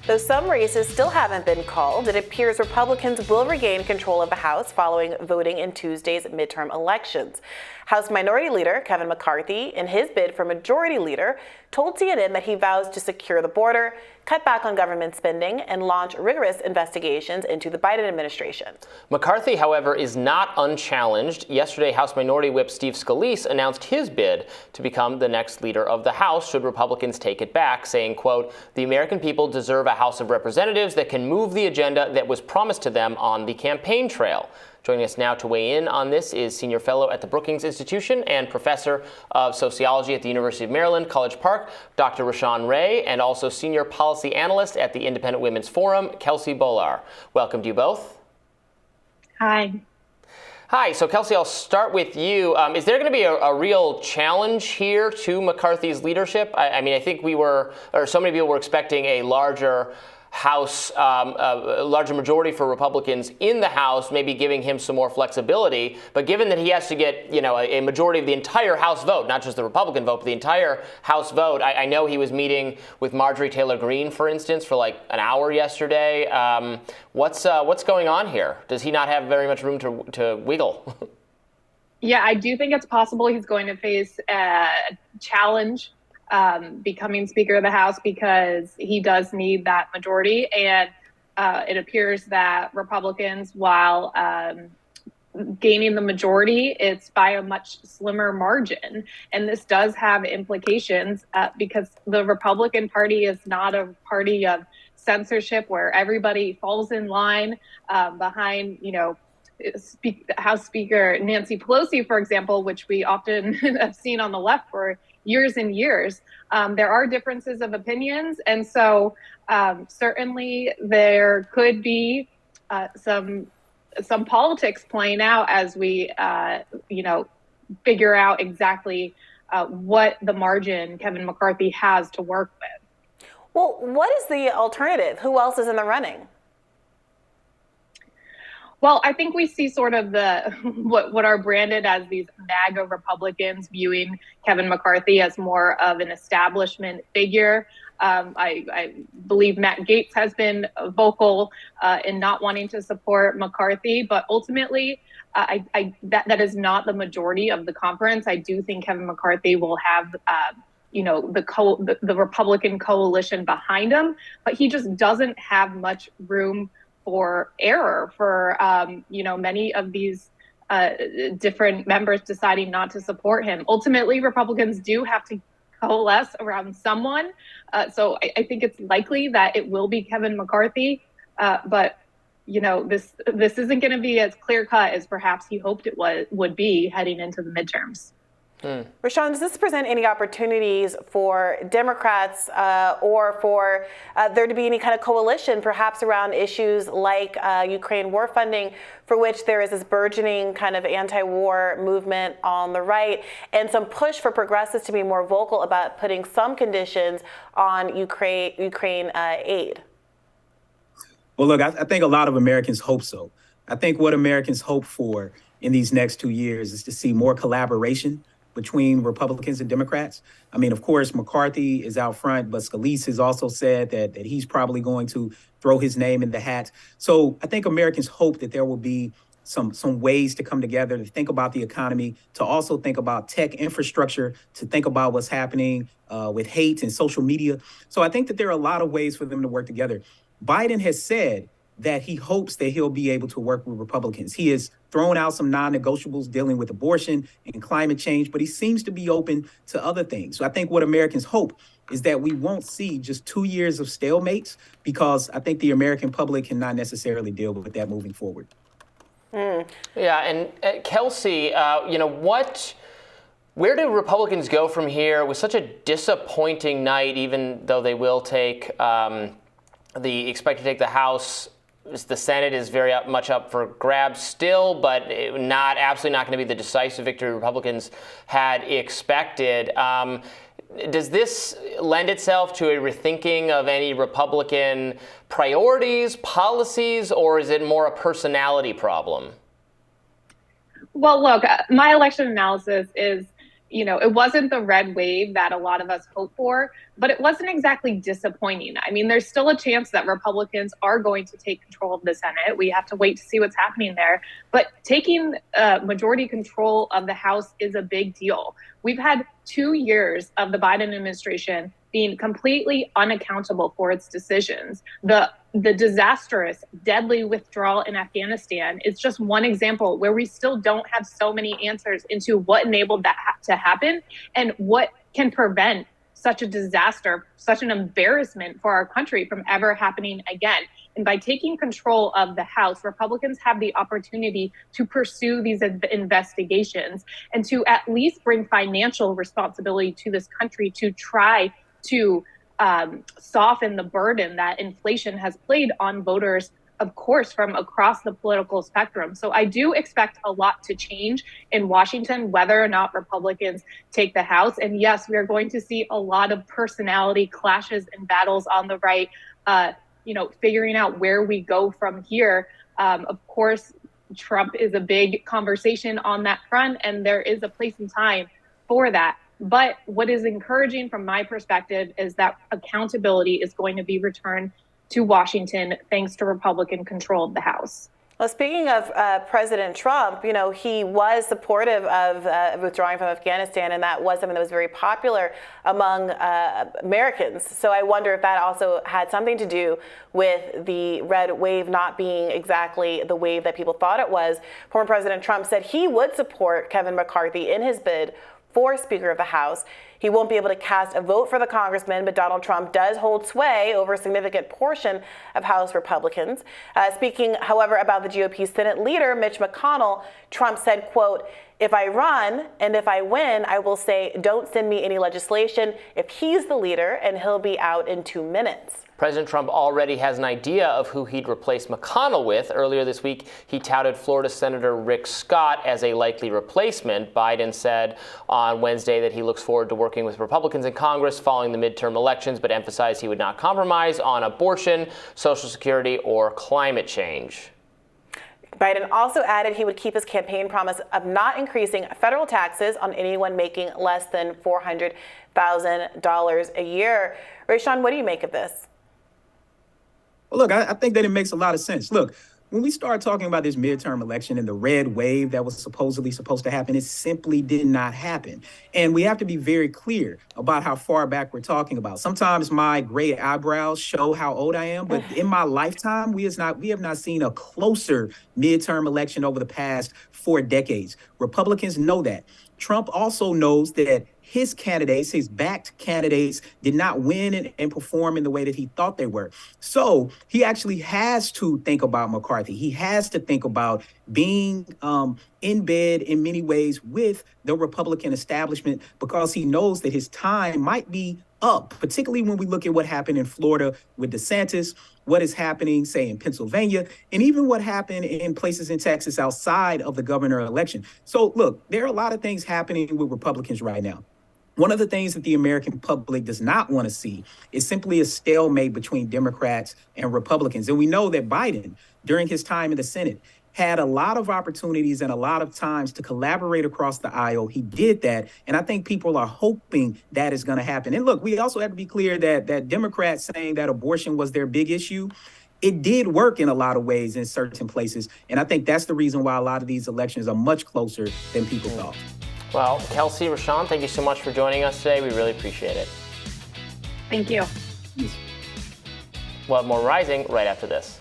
Though some races still haven't been called, it appears Republicans will regain control of the House following voting in Tuesday's midterm elections. House Minority Leader Kevin McCarthy, in his bid for Majority Leader, told CNN that he vows to secure the border, cut back on government spending, and launch rigorous investigations into the Biden administration. McCarthy, however, is not unchallenged. Yesterday, House Minority Whip Steve Scalise announced his bid to become the next leader of the House should Republicans take it back, saying, quote, "The American people deserve a House of Representatives that can move the agenda that was promised to them on the campaign trail." Joining us now to weigh in on this is Senior Fellow at the Brookings Institution and Professor of Sociology at the University of Maryland, College Park, Dr. Rashawn Ray, and also Senior Policy Analyst at the Independent Women's Forum, Kelsey Bolar. Welcome to you both. Hi. Hi. So, Kelsey, I'll start with you. Is there going to be a real challenge here to McCarthy's leadership? I mean, I think so many people were expecting a larger House, a larger majority for Republicans in the House, maybe giving him some more flexibility. But given that he has to get, a majority of the entire House vote, not just the Republican vote, but the entire House vote. I know he was meeting with Marjorie Taylor Greene, for instance, for like an hour yesterday. What's going on here? Does he not have very much room to wiggle? Yeah, I do think it's possible he's going to face a challenge becoming Speaker of the House because he does need that majority. And it appears that Republicans, while gaining the majority, it's by a much slimmer margin. And this does have implications because the Republican Party is not a party of censorship where everybody falls in line behind, House Speaker Nancy Pelosi, for example, which we often have seen on the left for years and years. There are differences of opinions. And so certainly there could be some politics playing out as we, figure out exactly what the margin Kevin McCarthy has to work with. Well, what is the alternative? Who else is in the running? Well, I think we see sort of what are branded as these MAGA Republicans viewing Kevin McCarthy as more of an establishment figure. I believe Matt Gaetz has been vocal in not wanting to support McCarthy, but ultimately, that is not the majority of the conference. I do think Kevin McCarthy will have the Republican coalition behind him, but he just doesn't have much room for error for, many of these different members deciding not to support him. Ultimately, Republicans do have to coalesce around someone. So I think it's likely that it will be Kevin McCarthy. But, this isn't going to be as clear cut as perhaps he hoped it would be heading into the midterms. Rashawn, does this present any opportunities for Democrats or for there to be any kind of coalition, perhaps around issues like Ukraine war funding, for which there is this burgeoning kind of anti-war movement on the right, and some push for progressives to be more vocal about putting some conditions on Ukraine aid? Well, look, I think a lot of Americans hope so. I think what Americans hope for in these next 2 years is to see more collaboration between Republicans and Democrats. I mean, of course, McCarthy is out front, but Scalise has also said that he's probably going to throw his name in the hat. So I think Americans hope that there will be some ways to come together, to think about the economy, to also think about tech infrastructure, to think about what's happening with hate and social media. So I think that there are a lot of ways for them to work together. Biden has said that he hopes that he'll be able to work with Republicans. He has thrown out some non-negotiables dealing with abortion and climate change, but he seems to be open to other things. So I think what Americans hope is that we won't see just 2 years of stalemates, because I think the American public cannot necessarily deal with that moving forward. Yeah, and Kelsey, where do Republicans go from here with such a disappointing night, even though they will expect to take the House? The Senate is very much up for grabs still, but absolutely not going to be the decisive victory Republicans had expected. Does this lend itself to a rethinking of any Republican priorities, policies, or is it more a personality problem? Well, look, my election analysis is, it wasn't the red wave that a lot of us hoped for, but it wasn't exactly disappointing. I mean, there's still a chance that Republicans are going to take control of the Senate. We have to wait to see what's happening there. But taking majority control of the House is a big deal. We've had 2 years of the Biden administration being completely unaccountable for its decisions. The disastrous, deadly withdrawal in Afghanistan is just one example where we still don't have so many answers into what enabled that to happen and what can prevent such a disaster, such an embarrassment for our country from ever happening again. And by taking control of the House, Republicans have the opportunity to pursue these investigations and to at least bring financial responsibility to this country to try to soften the burden that inflation has played on voters, of course, from across the political spectrum. So I do expect a lot to change in Washington, whether or not Republicans take the House. And yes, we are going to see a lot of personality clashes and battles on the right, figuring out where we go from here. Of course, Trump is a big conversation on that front, and there is a place and time for that. But what is encouraging from my perspective is that accountability is going to be returned to Washington thanks to Republican control of the House. Well, speaking of President Trump, he was supportive of withdrawing from Afghanistan, and that was something that was very popular among Americans. So I wonder if that also had something to do with the red wave not being exactly the wave that people thought it was. Former President Trump said he would support Kevin McCarthy in his bid for Speaker of the House. He won't be able to cast a vote for the congressman, but Donald Trump does hold sway over a significant portion of House Republicans. Speaking, however, about the GOP Senate leader, Mitch McConnell, Trump said, quote, "If I run and if I win, I will say, don't send me any legislation if he's the leader, and he'll be out in 2 minutes." President Trump already has an idea of who he'd replace McConnell with. Earlier this week, he touted Florida Senator Rick Scott as a likely replacement. Biden said on Wednesday that he looks forward to working with Republicans in Congress following the midterm elections, but emphasized he would not compromise on abortion, Social Security, or climate change. Biden also added he would keep his campaign promise of not increasing federal taxes on anyone making less than $400,000 a year. Rashawn, what do you make of this? Well, look, I think that it makes a lot of sense. Look, when we start talking about this midterm election and the red wave that was supposedly supposed to happen, it simply did not happen. And we have to be very clear about how far back we're talking about. Sometimes my gray eyebrows show how old I am, but in my lifetime, we have not seen a closer midterm election over the past 4 decades. Republicans know that. Trump also knows that his candidates, his backed candidates, did not win and perform in the way that he thought they were. So he actually has to think about McCarthy. He has to think about being in bed in many ways with the Republican establishment because he knows that his time might be up, particularly when we look at what happened in Florida with DeSantis, what is happening, say, in Pennsylvania, and even what happened in places in Texas outside of the governor election. So, look, there are a lot of things happening with Republicans right now. One of the things that the American public does not want to see is simply a stalemate between Democrats and Republicans. And we know that Biden, during his time in the Senate, had a lot of opportunities and a lot of times to collaborate across the aisle. He did that. And I think people are hoping that is going to happen. And look, we also have to be clear that Democrats saying that abortion was their big issue, it did work in a lot of ways in certain places. And I think that's the reason why a lot of these elections are much closer than people thought. Well, Kelsey, Rashawn, thank you so much for joining us today. We really appreciate it. Thank you. We'll have more Rising right after this.